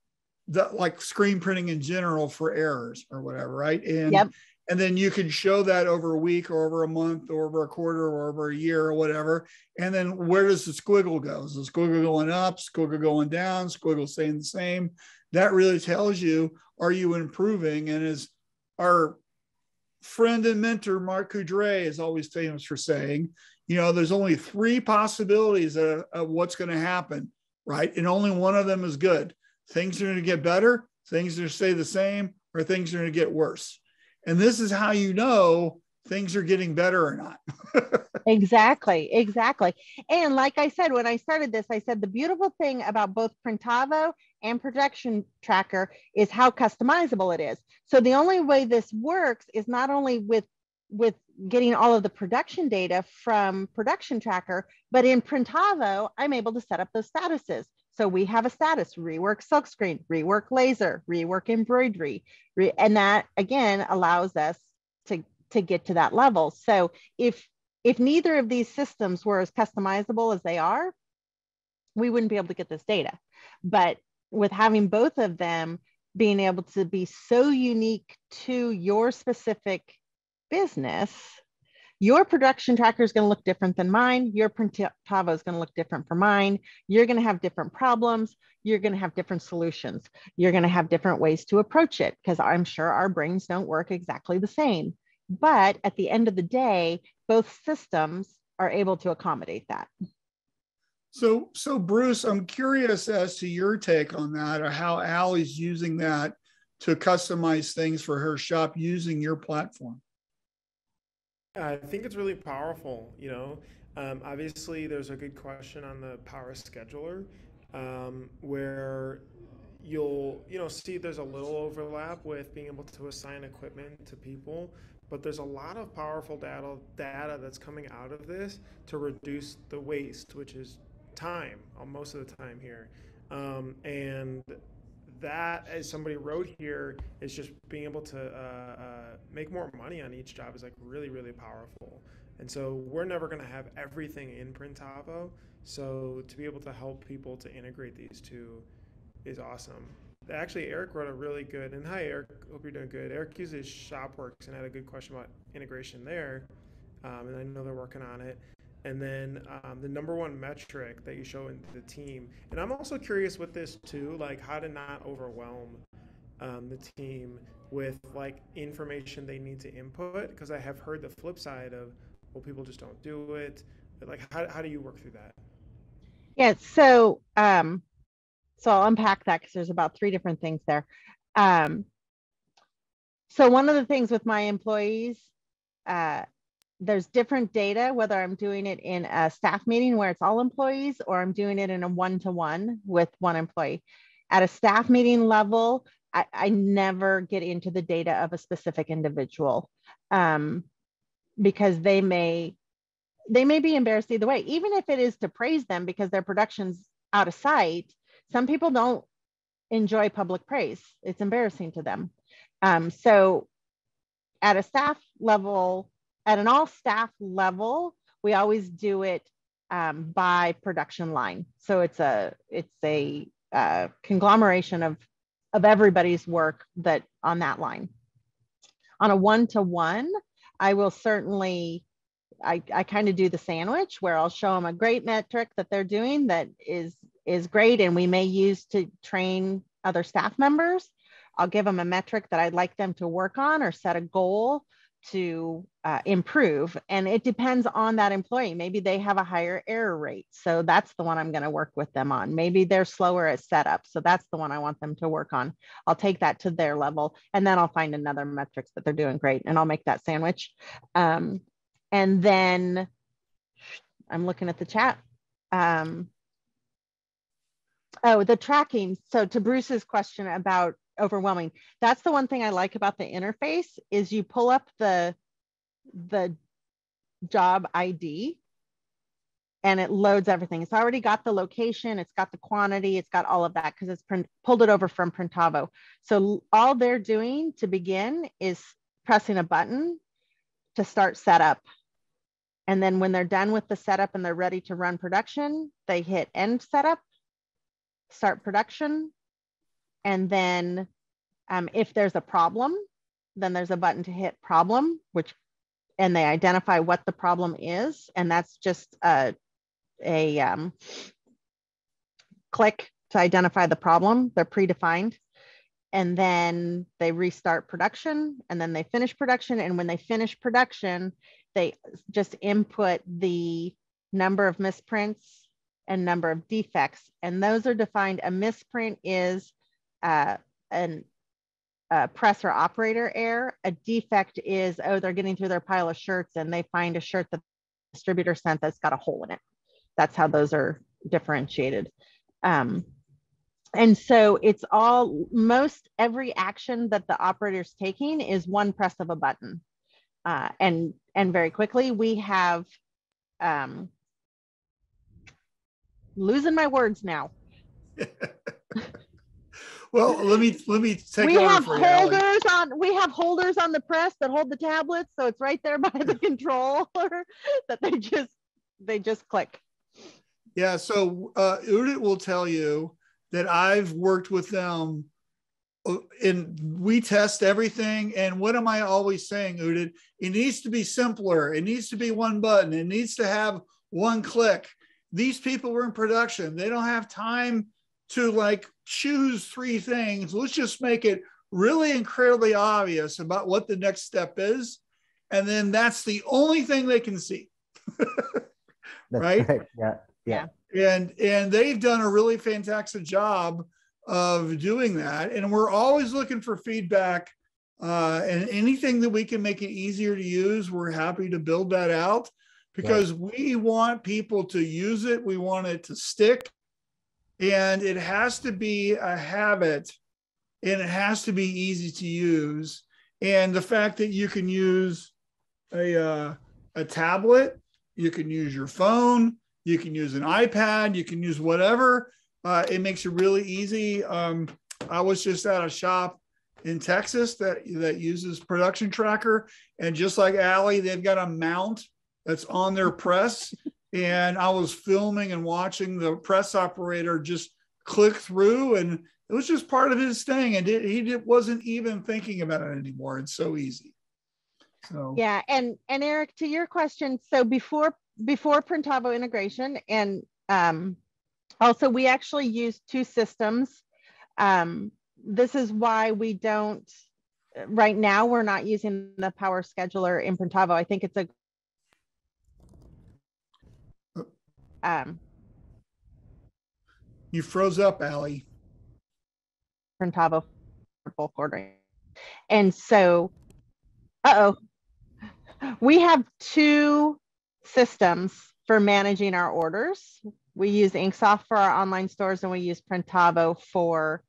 the like screen printing in general for errors or whatever, right? And yep. And then you can show that over a week or over a month or over a quarter or over a year or whatever. And then where does the squiggle go? Is the squiggle going up, squiggle going down, squiggle staying the same? That really tells you, are you improving? And as our friend and mentor, Mark Coudray, is always famous for saying, there's only 3 possibilities of what's going to happen, right? And only one of them is good. Things are going to get better, things are going to stay the same, or things are going to get worse. And this is how you know things are getting better or not. Exactly. And like I said, when I started this, I said the beautiful thing about both Printavo and Production Tracker is how customizable it is. So the only way this works is not only with getting all of the production data from Production Tracker, but in Printavo, I'm able to set up those statuses. So we have a status: rework silkscreen, rework laser, rework embroidery, and that again allows us to get to that level. So if neither of these systems were as customizable as they are, we wouldn't be able to get this data. But with having both of them being able to be so unique to your specific business, your production tracker is going to look different than mine. Your Printavo is going to look different from mine. You're going to have different problems. You're going to have different solutions. You're going to have different ways to approach it, because I'm sure our brains don't work exactly the same. But at the end of the day, both systems are able to accommodate that. So Bruce, I'm curious as to your take on that, or how Allie's using that to customize things for her shop using your platform. I think it's really powerful. Obviously, there's a good question on the Power Scheduler, where you'll see there's a little overlap with being able to assign equipment to people, but there's a lot of powerful data that's coming out of this to reduce the waste, which is time, most of the time here. And that, as somebody wrote here, is just being able to make more money on each job is like really, really powerful. And so we're never going to have everything in Printavo. So to be able to help people to integrate these two is awesome. Actually, Eric wrote a really good, and hi Eric, hope you're doing good. Eric uses ShopWorks and had a good question about integration there. And I know they're working on it. And then the number one metric that you show in the team. And I'm also curious with this too, like how to not overwhelm the team with like information they need to input, because I have heard the flip side of, well, people just don't do it. But like, how do you work through that? Yeah, so I'll unpack that, because there's about 3 different things there. So one of the things with my employees, there's different data, whether I'm doing it in a staff meeting where it's all employees, or I'm doing it in a one-to-one with one employee. At a staff meeting level, I never get into the data of a specific individual, because they may be embarrassed either way, even if it is to praise them because their production's out of sight. Some people don't enjoy public praise. It's embarrassing to them. So at a staff level, at an all staff level, we always do it by production line. So it's a conglomeration of everybody's work that on that line. On a one-to-one, I will certainly, I kind of do the sandwich where I'll show them a great metric that they're doing that is great, and we may use to train other staff members. I'll give them a metric that I'd like them to work on or set a goal to improve. And it depends on that employee. Maybe they have a higher error rate, so that's the one I'm going to work with them on. Maybe they're slower at setup, so that's the one I want them to work on. I'll take that to their level, and then I'll find another metrics that they're doing great, and I'll make that sandwich. And then I'm looking at the chat. Oh, the tracking. So to Bruce's question about overwhelming, that's the one thing I like about the interface is you pull up the job ID and it loads everything. It's already got the location, it's got the quantity, it's got all of that because it's pulled it over from Printavo. So all they're doing to begin is pressing a button to start setup. And then when they're done with the setup and they're ready to run production, they hit end setup, start production. And then if there's a problem, then there's a button to hit problem, and they identify what the problem is. And that's just a click to identify the problem. They're predefined. And then they restart production, and then they finish production. And when they finish production, they just input the number of misprints and number of defects. And those are defined. A misprint is a press or operator error. A defect is, oh, they're getting through their pile of shirts and they find a shirt that the distributor sent that's got a hole in it. That's how those are differentiated. And so it's most every action that the operator's taking is one press of a button. And very quickly we have, losing my words now. Well, let me take we over have for you, we have holders on the press that hold the tablets, so it's right there by the controller that they just click. Yeah. So Udit will tell you that I've worked with them and we test everything. And what am I always saying, Udit? It needs to be simpler. It needs to be one button. It needs to have one click. These people were in production. They don't have time to like choose three things. Let's just make it really incredibly obvious about what the next step is. And then that's the only thing they can see. Right? Yeah. And they've done a really fantastic job of doing that. And we're always looking for feedback, and anything that we can make it easier to use, we're happy to build that out, because we want people to use it. We want it to stick, and it has to be a habit, and it has to be easy to use. And the fact that you can use a tablet, you can use your phone, you can use an iPad, you can use whatever. It makes it really easy. I was just at a shop in Texas that uses Production Tracker, and just like Allie, they've got a mount that's on their press. And I was filming and watching the press operator just click through, and it was just part of his thing. And he wasn't even thinking about it anymore. It's so easy. So yeah, and Eric, to your question, so before Printavo integration, and also we actually use two systems. This is why we don't, right now, we're not using the Power Scheduler in Printavo. I think it's a you froze up, Allie. Printavo for bulk ordering. And so, we have two systems for managing our orders. We use Inksoft for our online stores, and we use Printavo for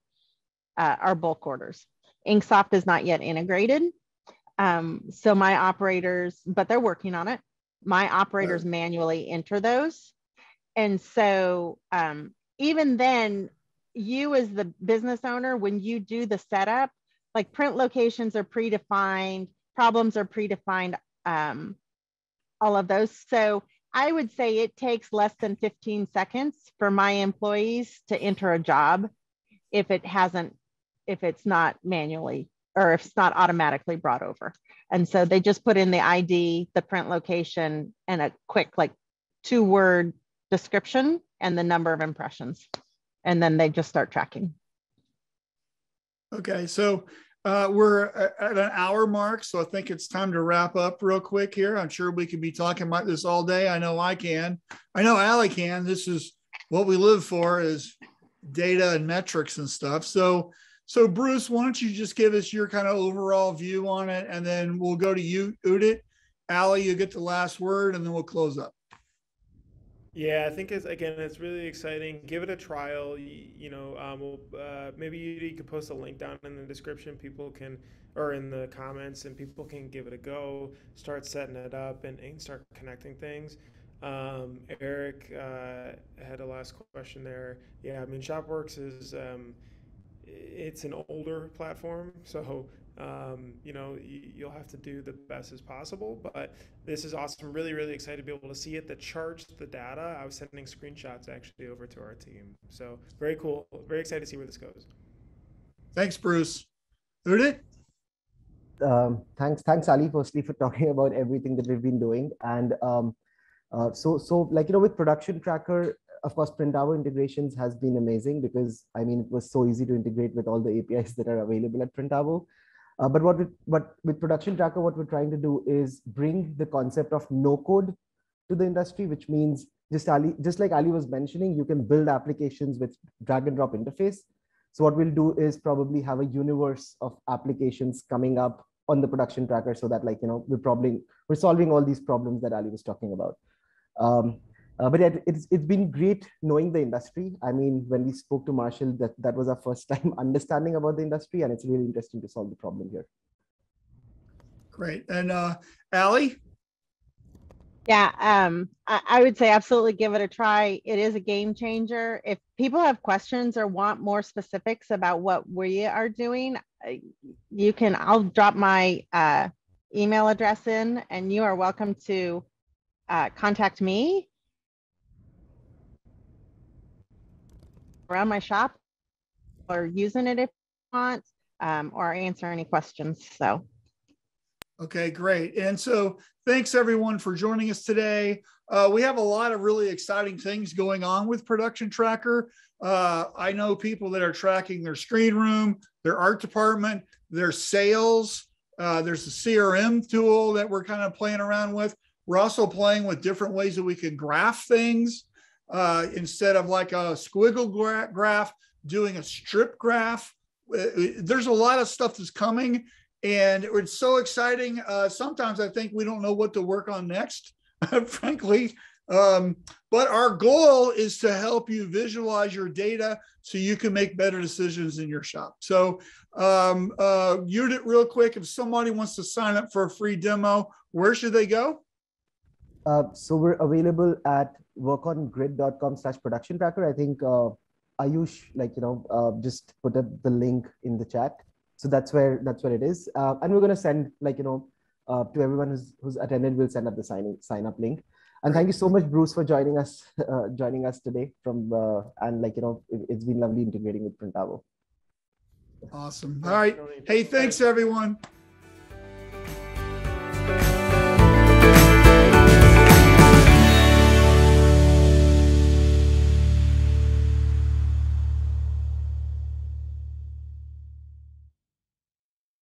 our bulk orders. Inksoft is not yet integrated. So my operators, but they're working on it. My operators manually enter those. And so even then, you as the business owner, when you do the setup, like print locations are predefined, problems are predefined, all of those. So I would say it takes less than 15 seconds for my employees to enter a job if it's not manually, or if it's not automatically brought over. And so they just put in the ID, the print location, and a quick like 2-word description and the number of impressions. And then they just start tracking. Okay, so we're at an hour mark, so I think it's time to wrap up real quick here. I'm sure we could be talking about this all day. I know I can. I know Allie can. This is what we live for, is data and metrics and stuff. So Bruce, why don't you just give us your kind of overall view on it, and then we'll go to you, Udit. Allie, you get the last word, and then we'll close up. Yeah, I think it's really exciting. Give it a trial. Maybe you could post a link down in the description. People can, or in the comments, and people can give it a go. Start setting it up and start connecting things. Eric had a last question there. Yeah, I mean, Shopworks is it's an older platform, so you'll have to do the best as possible, but this is awesome. Really, really excited to be able to see it. The charts, the data, I was sending screenshots actually over to our team. So very cool. Very excited to see where this goes. Thanks, Bruce. Udit? Thanks, Ali, firstly, for talking about everything that we've been doing. And with Production Tracker, of course, Printavo integrations has been amazing, because I mean, it was so easy to integrate with all the APIs that are available at Printavo. But with Production Tracker, what we're trying to do is bring the concept of no code to the industry, which means just like Ali was mentioning, you can build applications with drag and drop interface. So what we'll do is probably have a universe of applications coming up on the Production Tracker, so that we're solving all these problems that Ali was talking about. But it's been great knowing the industry. I mean, when we spoke to Marshall, that was our first time understanding about the industry, and it's really interesting to solve the problem here. Great. And Allie? Yeah, I would say absolutely give it a try. It is a game changer. If people have questions or want more specifics about what we are doing, I'll drop my email address in, and you are welcome to contact me. around my shop or using it if you want, or answer any questions. So. Okay, great. And so thanks everyone for joining us today. We have a lot of really exciting things going on with Production Tracker. I know people that are tracking their screen room, their art department, their sales. There's a CRM tool that we're kind of playing around with. We're also playing with different ways that we can graph things instead of like a squiggle graph, doing a strip graph. There's a lot of stuff that's coming. And it's so exciting. Sometimes I think we don't know what to work on next, frankly. But our goal is to help you visualize your data so you can make better decisions in your shop. So Udit, real quick, if somebody wants to sign up for a free demo, where should they go? So we're available at workongrid.com/production tracker. I think Ayush, just put up the link in the chat. So that's where it is. And we're going to send, to everyone who's attended, we'll send up the sign up link. And thank you so much, Bruce, for joining us today it's been lovely integrating with Printavo. Awesome. All right. Hey, thanks everyone.